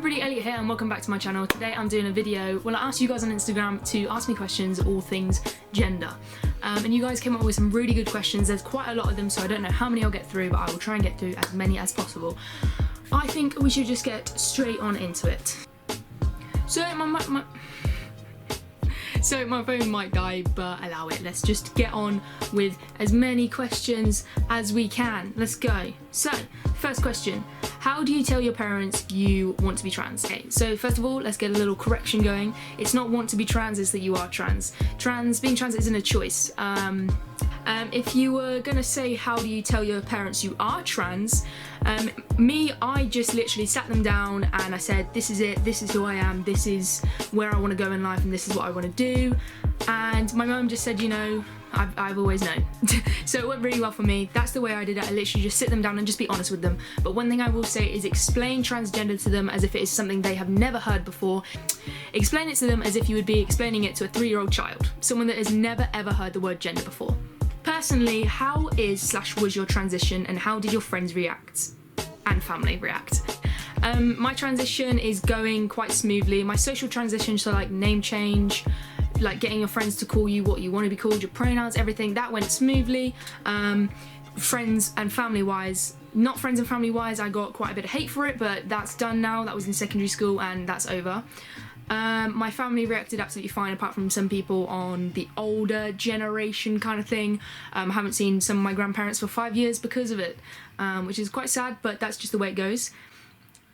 everybody, Elliot here and welcome back to my channel. Today I'm doing a video, well, I asked you guys on Instagram to ask me questions all things gender. And you guys came up with some really good questions. There's quite a lot of them, so I don't know how many I'll get through, but I will try and get through as many as possible. I think we should just get straight on into it. So my phone might die, but allow it. Let's just get on with as many questions as we can. Let's go. So, first question. How do you tell your parents you want to be trans? Okay, so first of all, let's get a little correction going. It's not want to be trans, it's that you are trans. Being trans isn't a choice. If you were gonna say how do you tell your parents you are trans, I just literally sat them down and I said, this is it, this is who I am, this is where I want to go in life and this is what I want to do. And my mum just said, you know, I've always known. So it went really well for me. That's the way I did it. I literally just sit them down and just be honest with them. But one thing I will say is explain transgender to them as if it is something they have never heard before. Explain it to them as if you would be explaining it to a 3-year-old child, someone that has never ever heard the word gender before. Personally, how was your transition and how did your friends react and family react? My transition is going quite smoothly. My social transition, so like name change, like getting your friends to call you what you want to be called, your pronouns, everything, that went smoothly. Friends and family wise, not friends and family wise, I got quite a bit of hate for it, but that's done now. That was in secondary school and that's over. My family reacted absolutely fine, apart from some people on the older generation kind of thing. I haven't seen some of my grandparents for 5 years because of it, which is quite sad, but that's just the way it goes.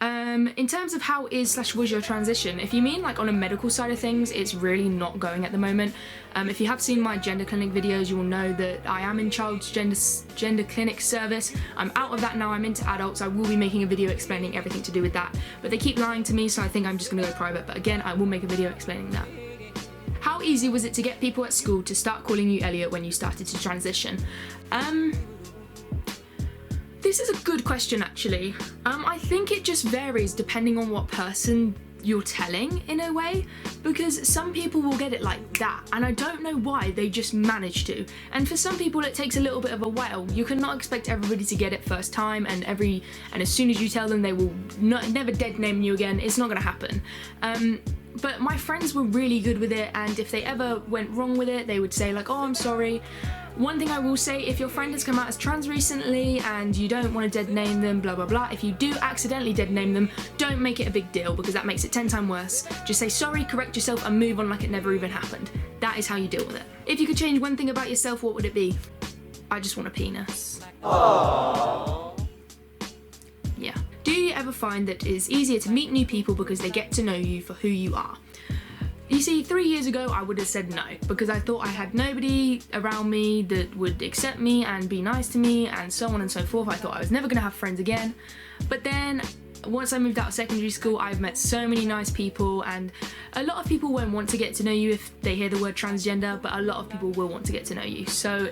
In terms of how was your transition, if you mean like on a medical side of things, it's really not going at the moment. If you have seen my gender clinic videos, you will know that I am in child's gender clinic service. I'm out of that now, I'm into adults. I will be making a video explaining everything to do with that, but they keep lying to me, so I think I'm just gonna go private. But again, I will make a video explaining that. How easy was it to get people at school to start calling you Elliot when you started to transition? This is a good question, actually. I think it just varies depending on what person you're telling, in a way, because some people will get it like that, and I don't know why, they just manage to. And for some people it takes a little bit of a while. You cannot expect everybody to get it first time, and as soon as you tell them, they will never dead name you again. It's not gonna happen. But my friends were really good with it, and if they ever went wrong with it, they would say like, oh, I'm sorry. One thing I will say, if your friend has come out as trans recently and you don't want to dead name them, blah blah blah, if you do accidentally dead name them, don't make it a big deal, because that makes it 10 times worse. Just say sorry, correct yourself, and move on like it never even happened. That is how you deal with it. If you could change one thing about yourself, what would it be? I just want a penis. Aww. Yeah. Do you ever find that it is easier to meet new people because they get to know you for who you are? You see, 3 years ago I would have said no, because I thought I had nobody around me that would accept me and be nice to me and so on and so forth. I thought I was never going to have friends again. But then once I moved out of secondary school, I've met so many nice people, and a lot of people won't want to get to know you if they hear the word transgender, but a lot of people will want to get to know you. So,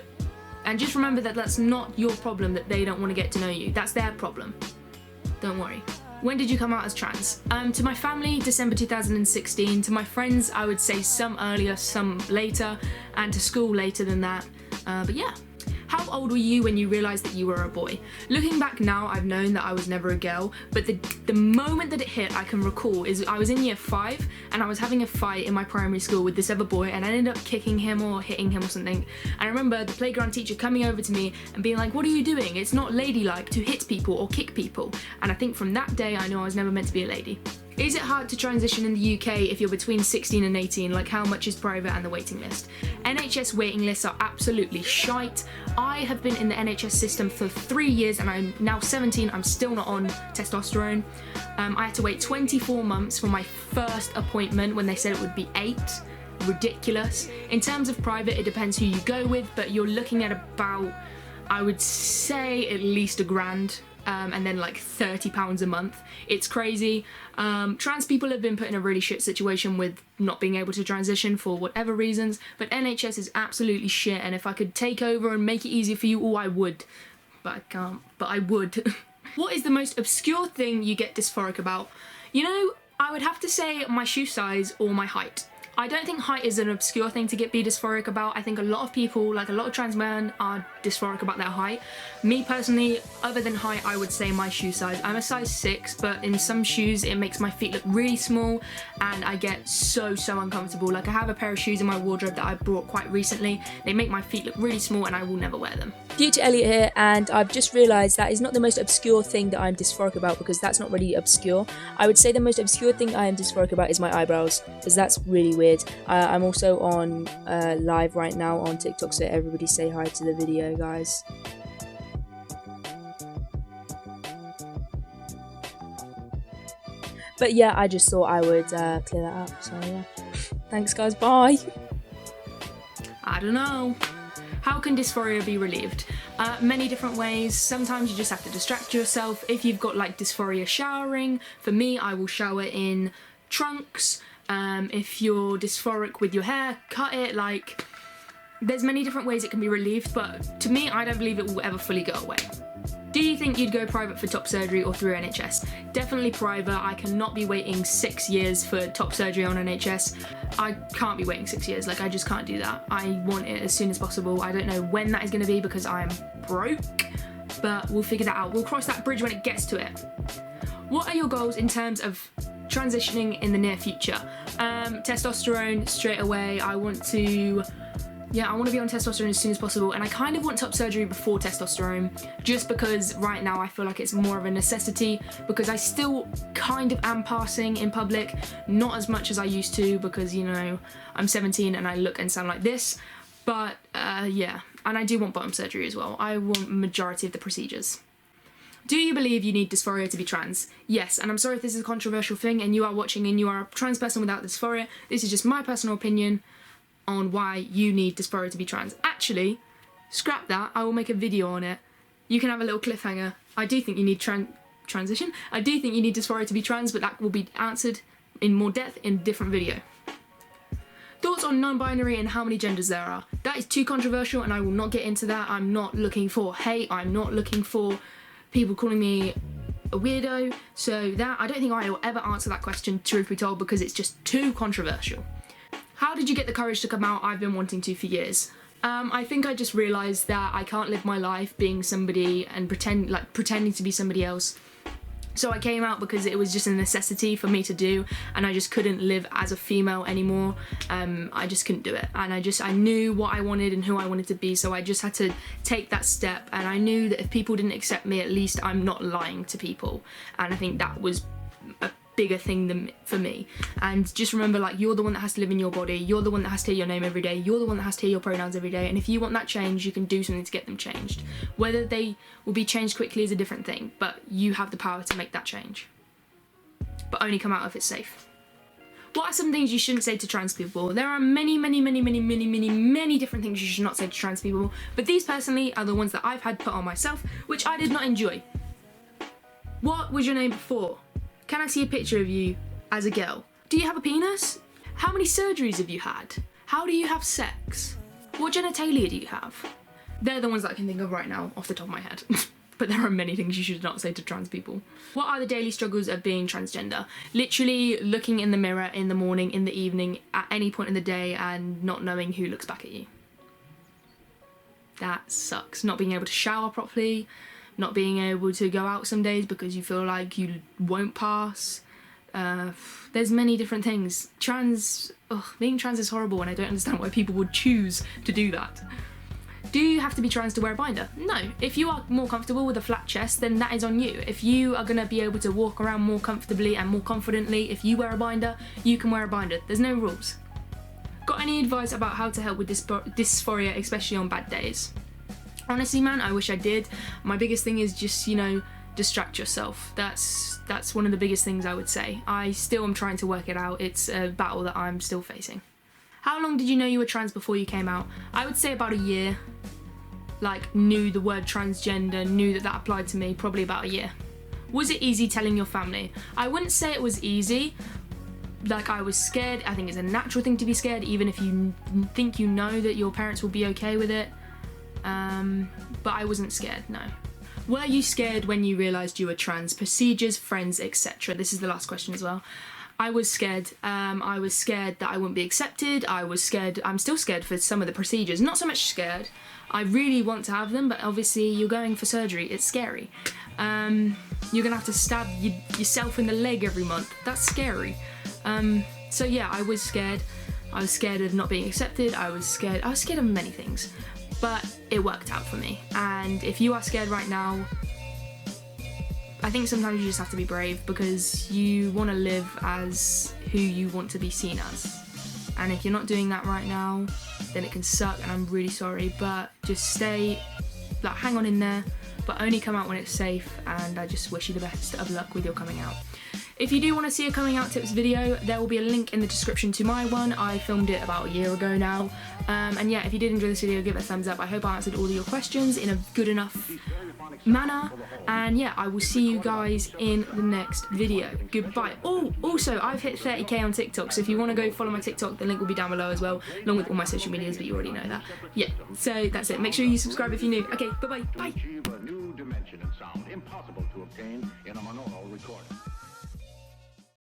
and just remember that that's not your problem that they don't want to get to know you. That's their problem. Don't worry. When did you come out as trans? To my family, December 2016. To my friends, I would say some earlier, some later, and to school later than that. But yeah. How old were you when you realised that you were a boy? Looking back now, I've known that I was never a girl, but the moment that it hit, I can recall, is I was in year 5 and I was having a fight in my primary school with this other boy, and I ended up kicking him or hitting him or something. And I remember the playground teacher coming over to me and being like, what are you doing? It's not ladylike to hit people or kick people. And I think from that day, I knew I was never meant to be a lady. Is it hard to transition in the UK if you're between 16 and 18? Like, how much is private and the waiting list? NHS waiting lists are absolutely shite. I have been in the NHS system for 3 years and I'm now 17, I'm still not on testosterone. I had to wait 24 months for my first appointment when they said it would be 8. Ridiculous. In terms of private, it depends who you go with, but you're looking at about, I would say, at least £1,000. And then like £30 a month. It's crazy. Trans people have been put in a really shit situation with not being able to transition for whatever reasons, but NHS is absolutely shit, and if I could take over and make it easier for you, I would. But I can't, but I would. What is the most obscure thing you get dysphoric about? You know, I would have to say my shoe size or my height. I don't think height is an obscure thing to be dysphoric about. I think a lot of people, like a lot of trans men, are dysphoric about their height. Me personally, other than height, I would say my shoe size. I'm a size 6, but in some shoes it makes my feet look really small and I get so uncomfortable. Like I have a pair of shoes in my wardrobe that I bought quite recently. They make my feet look really small and I will never wear them. Future Elliot here, and I've just realised that is not the most obscure thing that I'm dysphoric about, because that's not really obscure. I would say the most obscure thing I am dysphoric about is my eyebrows, because that's really weird. I'm also on live right now on TikTok, so everybody say hi to the video, guys. But yeah, I just thought I would clear that up, so yeah. Thanks guys, bye! I don't know. How can dysphoria be relieved? Many different ways. Sometimes you just have to distract yourself. If you've got like dysphoria showering, for me, I will shower in trunks. If you're dysphoric with your hair, cut it. Like, there's many different ways it can be relieved, but to me, I don't believe it will ever fully go away. Do you think you'd go private for top surgery or through NHS? Definitely private. I cannot be waiting 6 years for top surgery on NHS. I can't be waiting 6 years, like I just can't do that. I want it as soon as possible. I don't know when that is going to be because I'm broke, but we'll figure that out. We'll cross that bridge when it gets to it. What are your goals in terms of transitioning in the near future? Testosterone straight away. I want to be on testosterone as soon as possible, and I kind of want top surgery before testosterone, just because right now I feel like it's more of a necessity, because I still kind of am passing in public, not as much as I used to, because, you know, I'm 17 and I look and sound like this, but yeah, and I do want bottom surgery as well. I want majority of the procedures. Do you believe you need dysphoria to be trans? Yes, and I'm sorry if this is a controversial thing and you are watching and you are a trans person without dysphoria. This is just my personal opinion on why you need dysphoria to be trans. Actually, scrap that, I will make a video on it. You can have a little cliffhanger. I do think you need transition. I do think you need dysphoria to be trans, but that will be answered in more depth in a different video. Thoughts on non-binary and how many genders there are? That is too controversial and I will not get into that. I'm not looking for hate, I'm not looking for people calling me a weirdo, so that, I don't think I will ever answer that question, truth be told, because it's just too controversial. How did you get the courage to come out? I've been wanting to for years. I think I just realised that I can't live my life being somebody and pretending to be somebody else. So I came out because it was just a necessity for me to do, and I just couldn't live as a female anymore. I just couldn't do it, and I knew what I wanted and who I wanted to be, so I just had to take that step, and I knew that if people didn't accept me, at least I'm not lying to people, and I think that was a bigger thing than for me. And just remember, like, you're the one that has to live in your body, you're the one that has to hear your name every day, you're the one that has to hear your pronouns every day, and if you want that change, you can do something to get them changed. Whether they will be changed quickly is a different thing, but you have the power to make that change. But only come out if it's safe. What are some things you shouldn't say to trans people? There are many different things you should not say to trans people, but these personally are the ones that I've had put on myself, which I did not enjoy. What was your name before? Can I see a picture of you as a girl? Do you have a penis? How many surgeries have you had? How do you have sex? What genitalia do you have? They're the ones that I can think of right now off the top of my head. But there are many things you should not say to trans people. What are the daily struggles of being transgender? Literally looking in the mirror in the morning, in the evening, at any point in the day, and not knowing who looks back at you. That sucks. Not being able to shower properly, not being able to go out some days because you feel like you won't pass. There's many different things. Being trans is horrible, and I don't understand why people would choose to do that. Do you have to be trans to wear a binder? No. If you are more comfortable with a flat chest, then that is on you. If you are going to be able to walk around more comfortably and more confidently, if you wear a binder, you can wear a binder. There's no rules. Got any advice about how to help with dysphoria, especially on bad days? Honestly, man, I wish I did. My biggest thing is just, you know, distract yourself. That's one of the biggest things I would say. I still am trying to work it out. It's a battle that I'm still facing. How long did you know you were trans before you came out? I would say about a year. Like, knew the word transgender, knew that applied to me, probably about a year. Was it easy telling your family? I wouldn't say it was easy. Like, I was scared. I think it's a natural thing to be scared, even if you think you know that your parents will be okay with it. But I wasn't scared, no. Were you scared when you realised you were trans? Procedures, friends, etc. This is the last question as well. I was scared. I was scared that I wouldn't be accepted. I was scared. I'm still scared for some of the procedures. Not so much scared. I really want to have them, but obviously you're going for surgery. It's scary. You're gonna have to stab yourself in the leg every month. That's scary. So yeah, I was scared. I was scared of not being accepted. I was scared of many things, but it worked out for me. And if you are scared right now, I think sometimes you just have to be brave, because you want to live as who you want to be seen as. And if you're not doing that right now, then it can suck, and I'm really sorry, but just stay, like, hang on in there, but only come out when it's safe, and I just wish you the best of luck with your coming out. If you do want to see a coming out tips video, there will be a link in the description to my one. I filmed it about a year ago now. And yeah, if you did enjoy this video, give it a thumbs up. I hope I answered all of your questions in a good enough manner. And yeah, I will see you guys in the next video. Goodbye. Oh, also, I've hit 30k on TikTok, so if you want to go follow my TikTok, the link will be down below as well, along with all my social medias, but you already know that. Yeah, so that's it. Make sure you subscribe if you're new. Okay, bye-bye. Bye. Achieve a new dimension in sound impossible to obtain